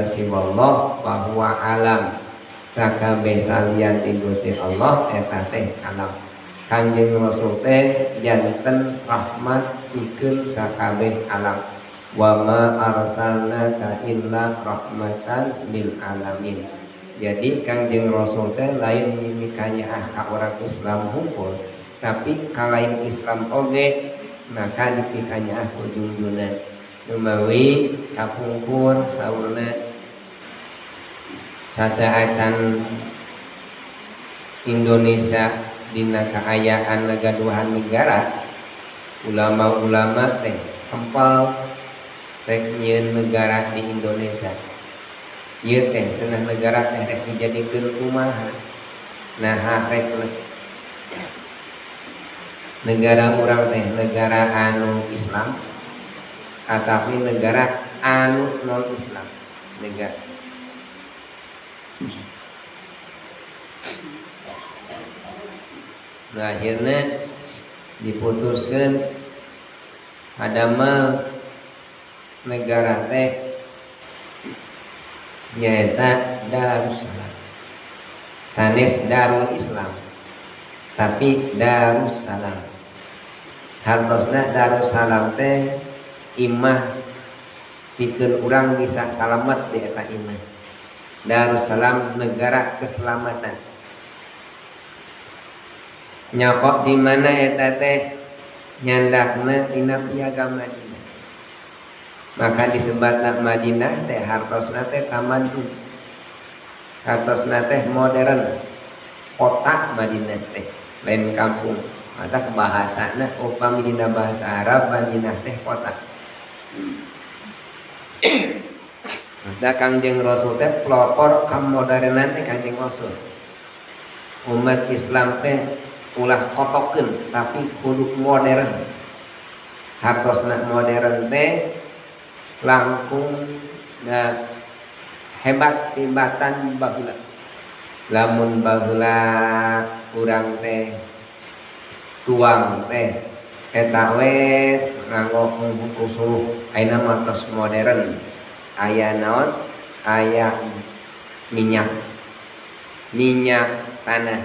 siwallah bahwa alam sakabeh salian ti Gusti Allah eta teh alam. Kanjeng Rasul teh janten rahmat pikeun sakabeh alam. Wa ma arsalnaka illa rahmatan lil alamin. Jadi Kanjeng Rasul teh lain mimikanya ka orang Islam hukum, tapi kalain Islam oge maka dipikanya ku junjunan. Numawi kapungkur saurna sadaacan Indonesia dina kaayaan negaduhan negara, ulama-ulama teh kempal teh nyieun negara di Indonesia. Ieu teh senah negara teh rek dijadikeun kumaha. Nah, rek negara urang teh negara anu Islam atapi negara anu non Islam negara. Nah, akhirnya diputuskan adamel negara teh nyaeta Darussalam. Sanes Darul Islam, tapi Darussalam. Hartosna Darussalam teh imah pikeun urang bisa salamet di eta imah. Darussalam negara keselamatan. Nyokok di mana eta teh nyandakna dina piagam Madinah. Maka disebatna Madinah teh hartosna teh tamadun. Hartosna teh modern. Kota Madinah teh lain kampung. Mata bahasana upami dina bahasa Arab Madinah teh kota. Maka Kanjeng Rasul teh pelopor kamodernan teh Kanjeng Rasul. Umat Islam teh ulah kotokeun tapi kudu modern. Hartosna modern teh langkung da hebat tibatan baheula. Lamun baheula urang teh tuang teh eta we nganggo kusuh ayeuna mah tos modern. Aya naon? Aya minyak tanah.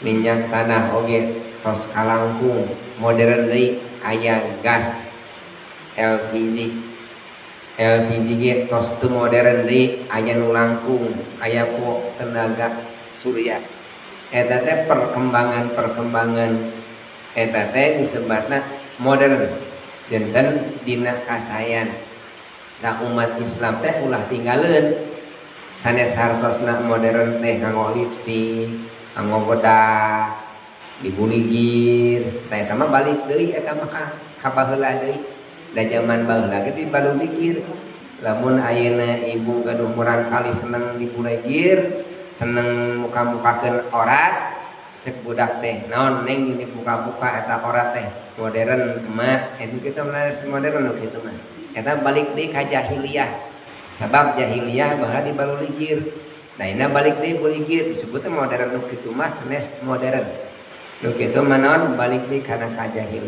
Minyak tanah oge tos kalangkung modern deui. Aya gas LPG ge tos teu modern deui. Aya nu langkung, aya ku tenaga surya. Eta teh perkembangan eta teh disebutna modern janten dina kasayan. Da umat Islam teh ulah tinggalin sanes hartosna modern teh nganggo lipstik, nganggo bedak, dibuligir. Tah eta mah balik deui eta mah ka baheula deui. Da zaman baheula ge dibaluligir. Lamun ayeuna ibu gaduh murang kali seneng dibuligir, seneng muka-mukakeun orat, cek budak teh naon neng ini buka-buka eta orat teh modern mah eta kita menares modern kitu mah. Eta balik deui ka jahiliyah. Sabab jahiliyah baheula dibaluligir. Nah, ina balik deui buligir disebutna modern nu kitu mah sanes modern. Nu kitu mah naon balik deui kana ka jahiliyah.